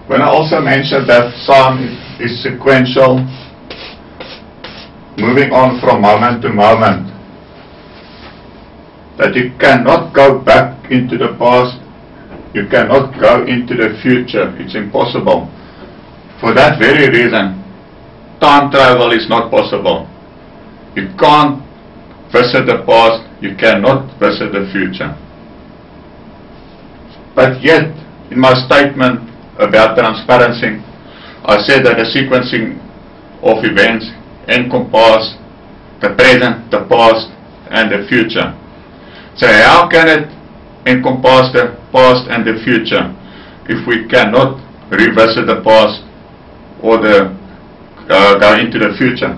When I also mentioned that time is sequential, moving on from moment to moment, that you cannot go back into the past, you cannot go into the future, it's impossible. For that very reason, time travel is not possible. You can't visit the past, you cannot visit the future. But yet, in my statement about transparency, I said that the sequencing of events encompass the present, the past, and the future. So how can it encompass the past and the future if we cannot revisit the past or go into the future?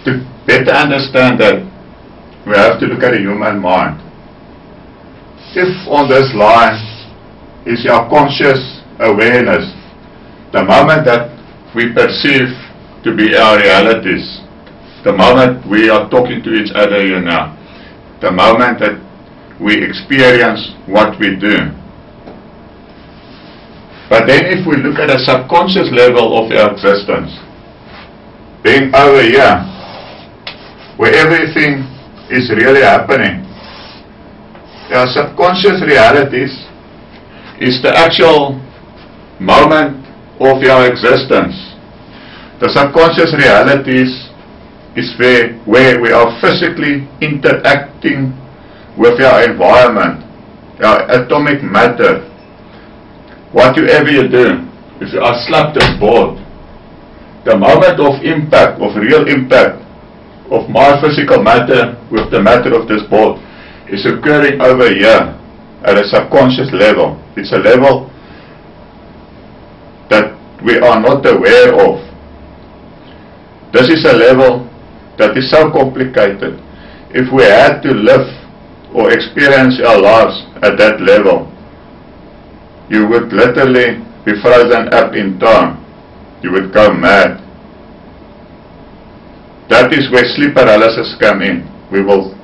To better understand that, we have to look at the human mind. If on this line is your conscious awareness, the moment that we perceive to be our realities, the moment we are talking to each other here now, the moment that we experience what we do. But then if we look at a subconscious level of our existence, being over here, where everything is really happening, our subconscious realities is the actual moment of our existence. The subconscious realities is where we are physically interacting with our environment, our atomic matter. Whatever you do, if you are slapped this board, the moment of impact, of real impact, of my physical matter with the matter of this board is occurring over here at a subconscious level. It's a level that we are not aware of. This is a level that is so complicated. If we had to live or experience our lives at that level, you would literally be frozen up in time. You would go mad. That is where sleep paralysis come in. We will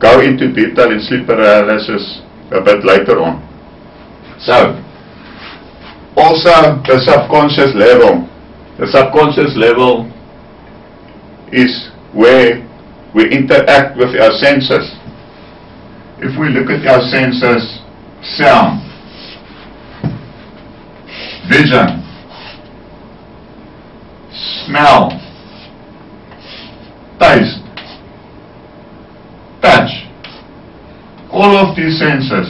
go into detail in sleep paralysis a bit later on. So, also the subconscious level. The subconscious level is where we interact with our senses. If we look at our senses, sound, vision, smell, taste, touch, all of these senses,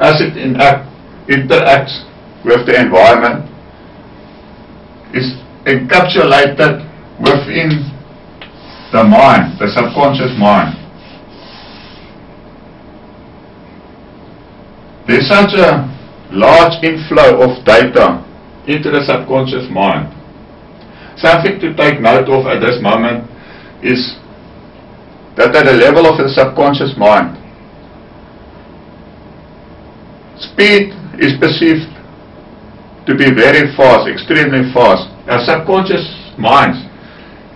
as it interacts with the environment, is encapsulated within the mind, the subconscious mind. There's such a large inflow of data into the subconscious mind. Something to take note of at this moment is that at the level of the subconscious mind, speed is perceived to be very fast, extremely fast. Our subconscious mind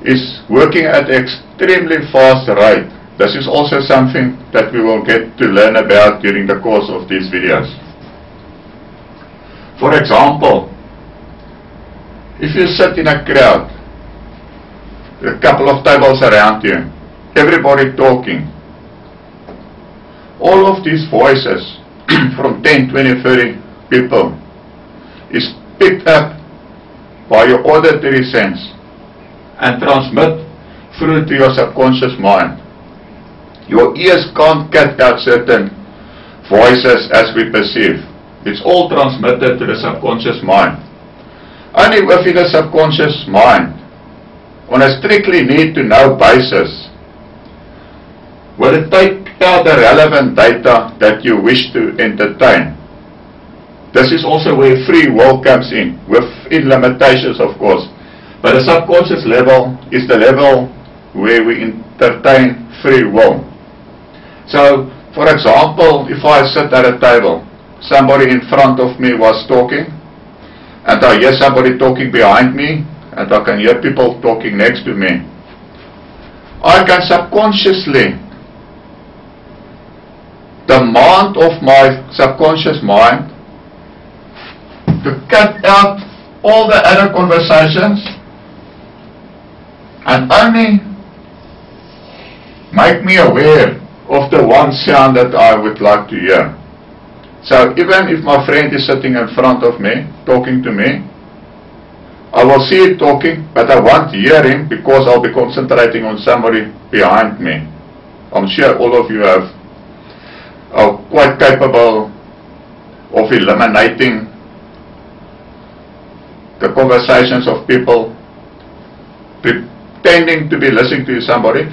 is working at an extremely fast rate. This is also something that we will get to learn about during the course of these videos. For example, if you sit in a crowd, a couple of tables around you, everybody talking, all of these voices from 10, 20, 30 people is picked up by your auditory sense and transmit through to your subconscious mind. Your ears can't cut out certain voices as we perceive. It's all transmitted to the subconscious mind. Only within the subconscious mind, on a strictly need-to-know basis, will it take out the relevant data that you wish to entertain. This is also where free will comes in, within limitations of course. But the subconscious level is the level where we entertain free will. So, for example, if I sit at a table, somebody in front of me was talking, and I hear somebody talking behind me, and I can hear people talking next to me, I can subconsciously command of my subconscious mind to cut out all the other conversations and only make me aware of the one sound that I would like to hear. So even if my friend is sitting in front of me, talking to me, I will see it talking, but I won't hear him because I'll be concentrating on somebody behind me. I'm sure all of you are quite capable of eliminating the conversations of people pretending to be listening to somebody,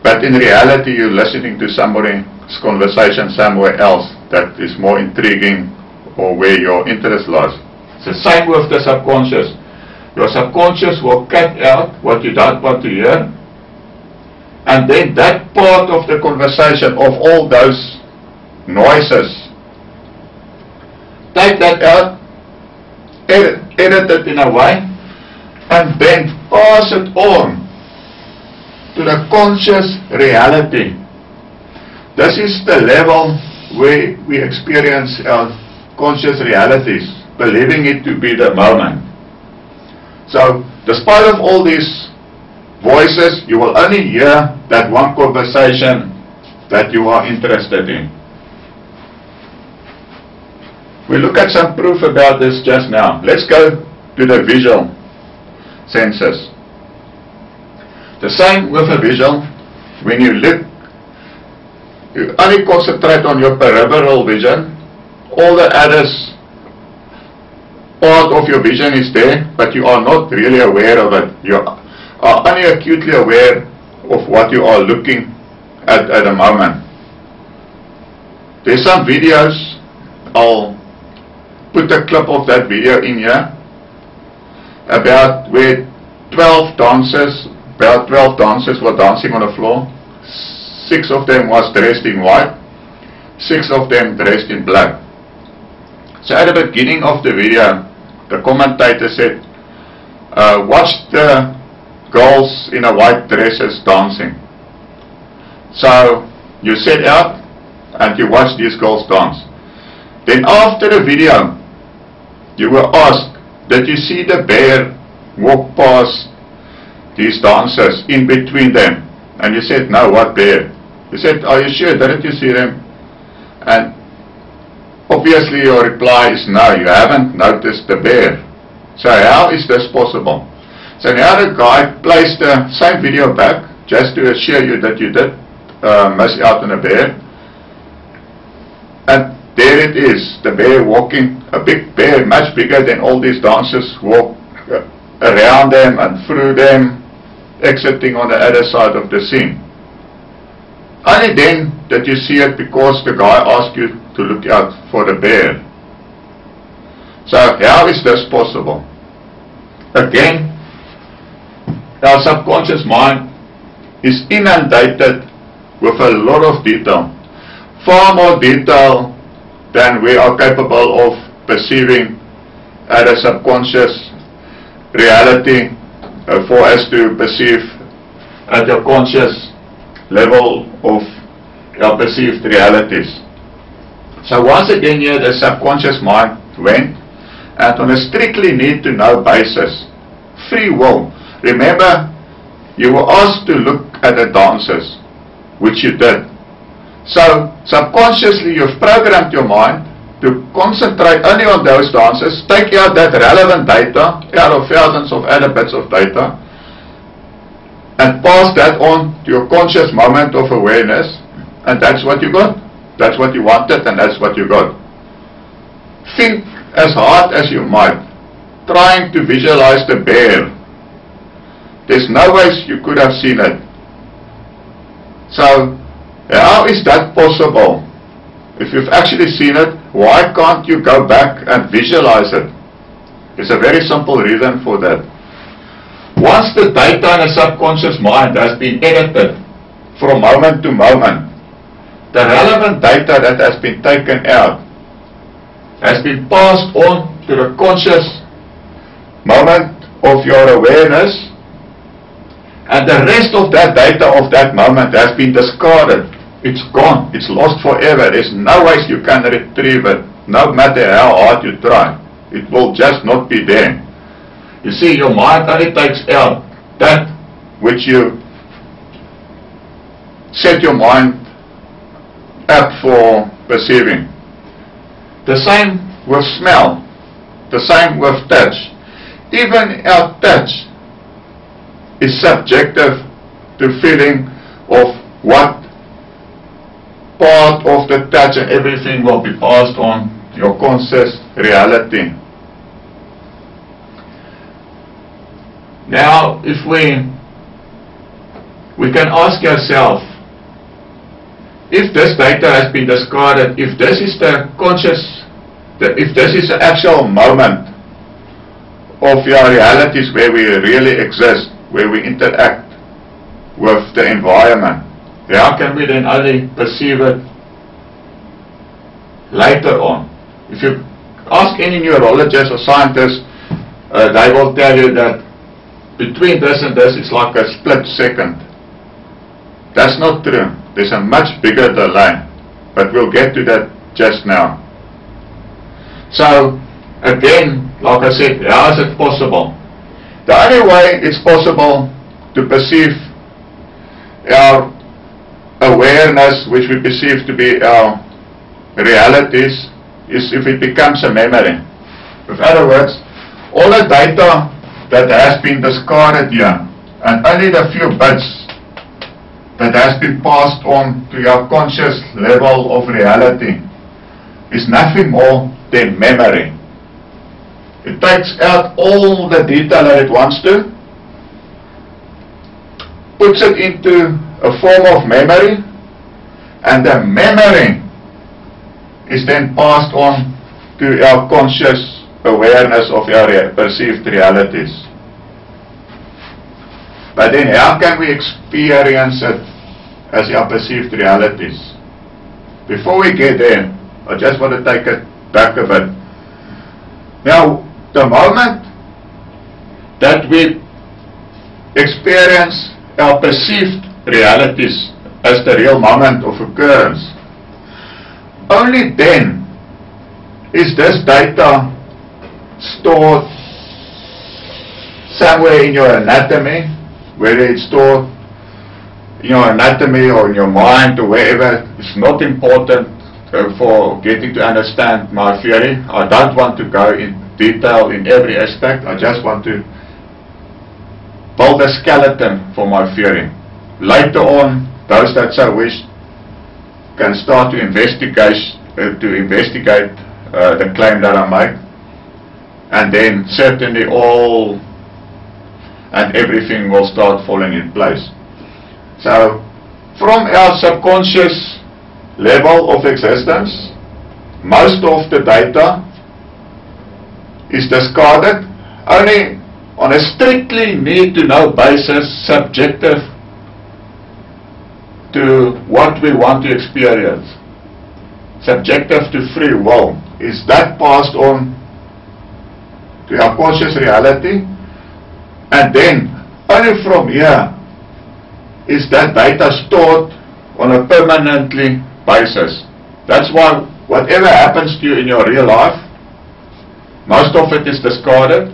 but in reality you're listening to somebody's conversation somewhere else that is more intriguing or where your interest lies. It's the same with the subconscious. Your subconscious will cut out what you don't want to hear, and then that part of the conversation, of all those noises, take that out, edit it in a way, and then pass it on to the conscious reality. This is the level where we experience our conscious realities, believing it to be the moment. So, despite of all these voices, you will only hear that one conversation that you are interested in. We look at some proof about this just now. Let's go to the visual senses. The same with a visual. When you look, you only concentrate on your peripheral vision. All the others, part of your vision is there, but you are not really aware of it. You are only acutely aware of what you are looking at the moment. There's some videos. I'll put a clip of that video in here about where 12 dancers were dancing on the floor. 6 of them was dressed in white, 6 of them dressed in black. So at the beginning of the video, the commentator said, watch the girls in a white dresses dancing. So you set out and you watch these girls dance. Then after the video, you were asked, did you see the bear walk past these dancers in between them? And you said, no, what bear? You said, are you sure? Didn't you see them? And obviously your reply is no, you haven't noticed the bear. So how is this possible? So now the guy placed the same video back just to assure you that you did miss out on a bear. And there it is, the bear walking, a big bear, much bigger than all these dancers, walk around them and through them, exiting on the other side of the scene. Only then did you see it because the guy asked you to look out for the bear. So how is this possible? Again, our subconscious mind is inundated with a lot of detail, far more detail than we are capable of perceiving at a subconscious reality for us to perceive at a conscious level of our perceived realities. So once again here the subconscious mind went, and on a strictly need to know basis, free will. Remember, you were asked to look at the dancers, which you did. So subconsciously you've programmed your mind to concentrate only on those dancers, take out that relevant data out of thousands of other bits of data, and pass that on to your conscious moment of awareness, and that's what you got. That's what you wanted, and that's what you got. Think as hard as you might, trying to visualize the bear. There's no ways you could have seen it. So, how is that possible? If you've actually seen it, why can't you go back and visualize it? There's a very simple reason for that. Once the data in the subconscious mind has been edited from moment to moment, the relevant data that has been taken out has been passed on to the conscious moment of your awareness, and the rest of that data of that moment has been discarded It's gone. It's lost forever. There's no ways you can retrieve it. No matter how hard you try. It will just not be there. You see, your mind only takes out that which you set your mind up for perceiving. The same with smell. The same with touch. Even our touch is subjective to feeling of what part of the touch, and everything will be passed on to your conscious reality. Now, if we can ask ourselves, if this data has been discarded, if this is the conscious, if this is the actual moment of your realities where we really exist, where we interact with the environment, how can we then only perceive it later on? If you ask any neurologist or scientist, they will tell you that between this and this it's like a split second. That's not true. There's a much bigger delay, but we'll get to that just now. So again, like I said, how is it possible? The only way it's possible to perceive our awareness, which we perceive to be our realities, is if it becomes a memory. In other words, all the data that has been discarded here, and only the few bits that has been passed on to your conscious level of reality, is nothing more than memory. It takes out all the detail that it wants to, puts it into a form of memory, and the memory is then passed on to our conscious awareness of our perceived realities. But then how can we experience it as our perceived realities? Before we get there, I just want to take it back a bit. Now, the moment that we experience our perceived realities as the real moment of occurrence, only then is this data stored somewhere in your anatomy, whether it's stored in your anatomy or in your mind or wherever. It's not important for getting to understand my theory. I don't want to go in detail in every aspect. I just want to build a skeleton for my theory. Later on, those that so wish can start to investigate the claim that I make, and then certainly all and everything will start falling in place. So, from our subconscious level of existence, most of the data is discarded only on a strictly need-to-know basis, subjective to what we want to experience, subjective to free will. Is that passed on to our conscious reality? And then, only from here, is that data stored on a permanently basis. That's why whatever happens to you in your real life, most of it is discarded.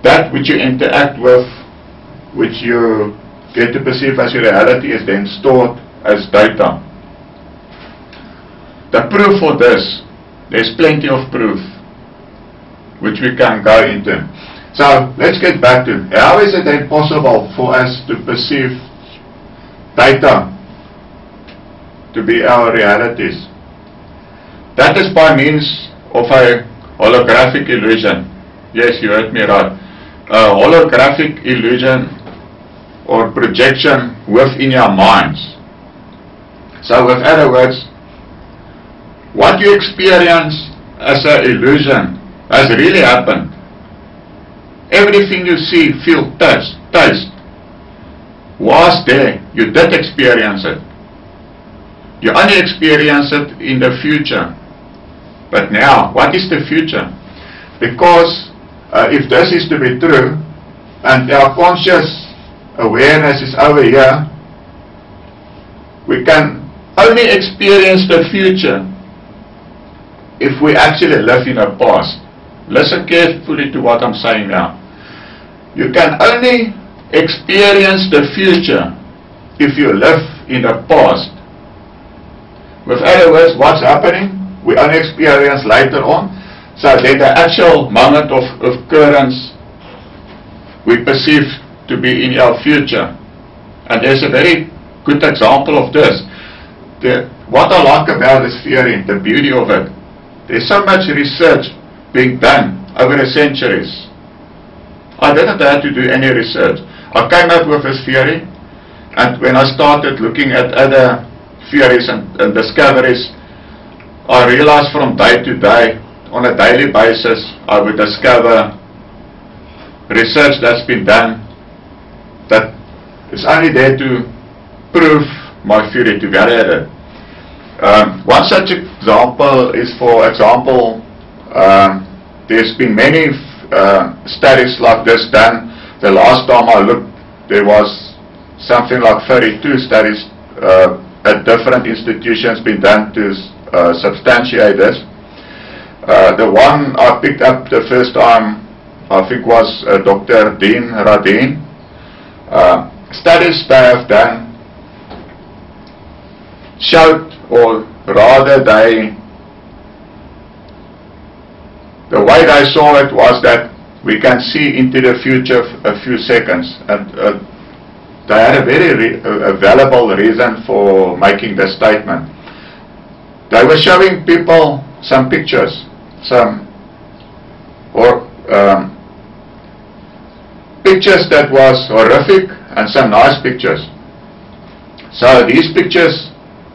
That which you interact with, which you get to perceive as your reality, is then stored as data. The proof for this, there's plenty of proof which we can go into. So let's get back to how is it then possible for us to perceive data to be our realities? That is by means of a holographic illusion. Yes, you heard me right. A holographic illusion or projection within your minds. So with other words, what you experience as an illusion has really happened. Everything you see, feel, touch, taste was there. You did experience it. You only experience it in the future. But now, what is the future? Because if this is to be true, and our conscious awareness is over here, we can only experience the future if we actually live in the past. Listen carefully to what I'm saying now. You can only experience the future if you live in the past. With other words, what's happening, we only experience later on. So then the actual moment of occurrence we perceive to be in our future. And there's a very good example of this. What I like about this theory, the beauty of it, there's so much research being done over the centuries. I didn't have to do any research. I came up with this theory, and when I started looking at other theories and discoveries, I realized from day to day, on a daily basis, I would discover research that's been done that is only there to prove my theory, to validate it. One such example is, for example, there's been many studies like this done. The last time I looked, there was something like 32 studies at different institutions been done to substantiate this. The one I picked up the first time, I think, was Dr. Dean Radin. Studies they have done showed, or rather the way they saw it was that we can see into the future a few seconds, and they had a very valuable reason for making the statement. They were showing people some pictures, pictures that was horrific and some nice pictures. So these pictures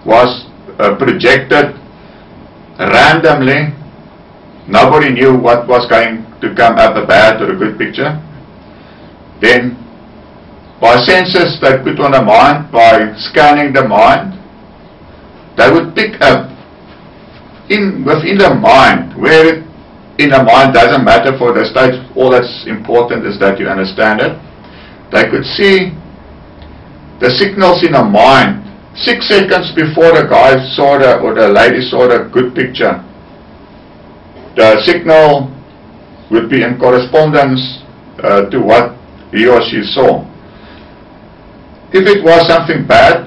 was projected randomly. Nobody knew what was going to come up, a bad or a good picture. Then by sensors they put on the mind, by scanning the mind, they would pick up within the mind, where in the mind doesn't matter for the stage, all that's important is that you understand it. They could see the signals in the mind 6 seconds before the guy saw or the lady saw the good picture. The signal would be in correspondence to what he or she saw. If it was something bad,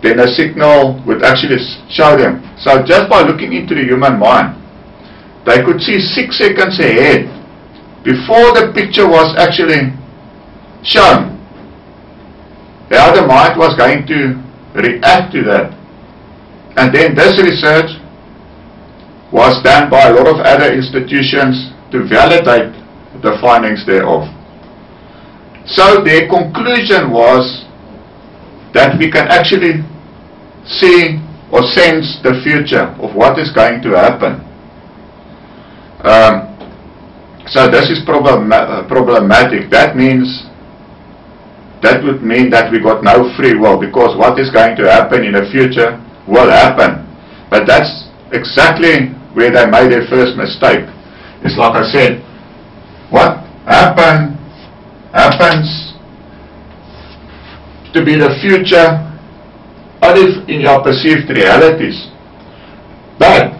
then a signal would actually show them. So just by looking into the human mind, they could see 6 seconds ahead, before the picture was actually shown, how the mind was going to react to that. And then this research was done by a lot of other institutions to validate the findings thereof. So their conclusion was that we can actually see or sense the future of what is going to happen. So this is problematic. That would mean that we got no free will, because what is going to happen in the future will happen. But that's exactly where they made their first mistake. It's like I said, what happens to be the future only in your perceived realities. But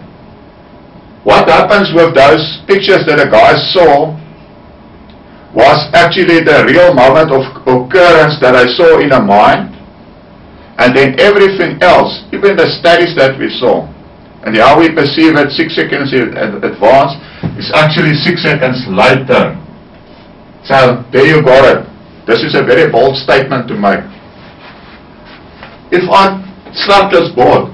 what happens with those pictures that a guy saw was actually the real moment of occurrence that I saw in a mind, and then everything else, even the studies that we saw, and how we perceive it 6 seconds in advance, is actually 6 seconds later. So there you got it. This is a very bold statement to make. If I slap this board,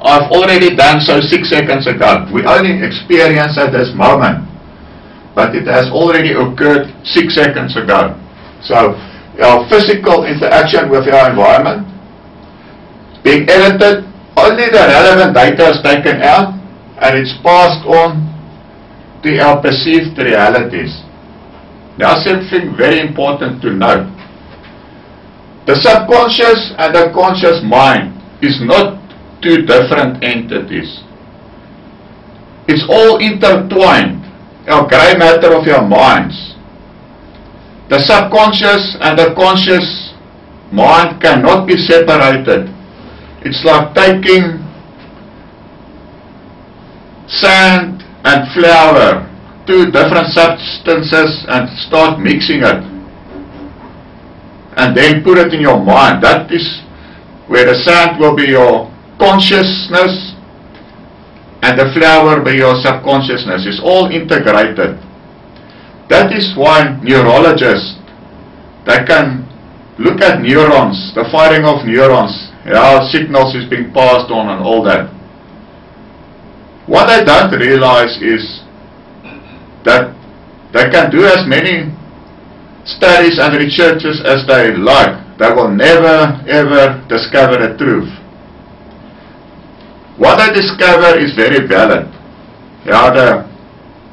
I've already done so 6 seconds ago. We only experience at this moment, but it has already occurred 6 seconds ago. So our physical interaction with our environment being edited, only the relevant data is taken out and it's passed on to our perceived realities. Now, something very important to note. The subconscious and the conscious mind is not two different entities. It's all intertwined, our grey matter of your minds. The subconscious and the conscious mind cannot be separated. It's like taking sand and flour, two different substances, and start mixing it. And then put it in your mind. That is where the sand will be your consciousness and the flour be your subconsciousness. It's all integrated. That is why neurologists, they can look at neurons, the firing of neurons, how signals is being passed on and all that. What they don't realize is that they can do as many studies and researches as they like. They will never ever discover the truth. What they discover is very valid. How the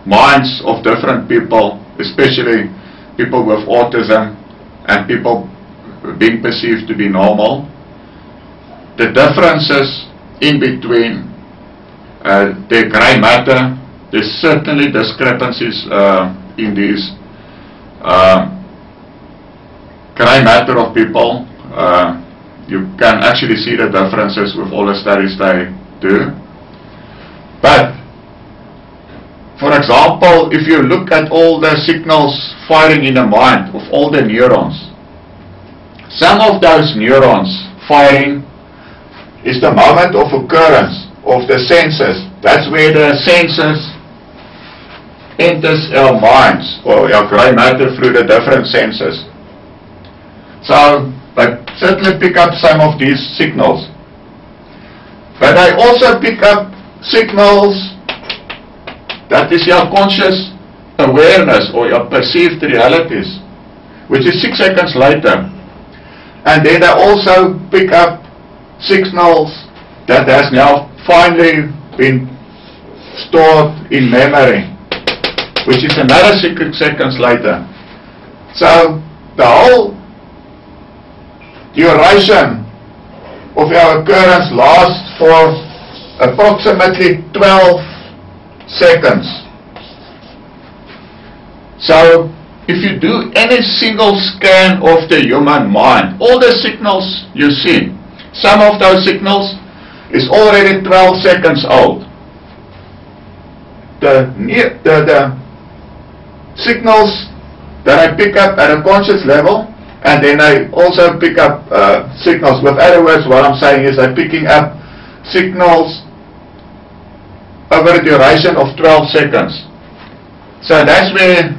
minds of different people, especially people with autism and people being perceived to be normal, the differences in between their grey matter, there's certainly discrepancies in these grey matter of people. You can actually see the differences with all the studies they do. But, for example, if you look at all the signals firing in the mind of all the neurons, some of those neurons firing is the moment of occurrence of the senses. That's where the senses enters our minds, or our grey matter, through the different senses. So, they certainly pick up some of these signals. But they also pick up signals that is your conscious awareness or your perceived realities, which is 6 seconds later. And then they also pick up signals that has now finally been stored in memory, which is another 6 seconds later. So the whole duration of our occurrence lasts for approximately 12 seconds. So if you do any single scan of the human mind, all the signals you see, some of those signals is already 12 seconds old. The signals that I pick up at a conscious level, and then I also pick up signals. With other words, what I'm saying is I'm picking up signals over a duration of 12 seconds. So that's where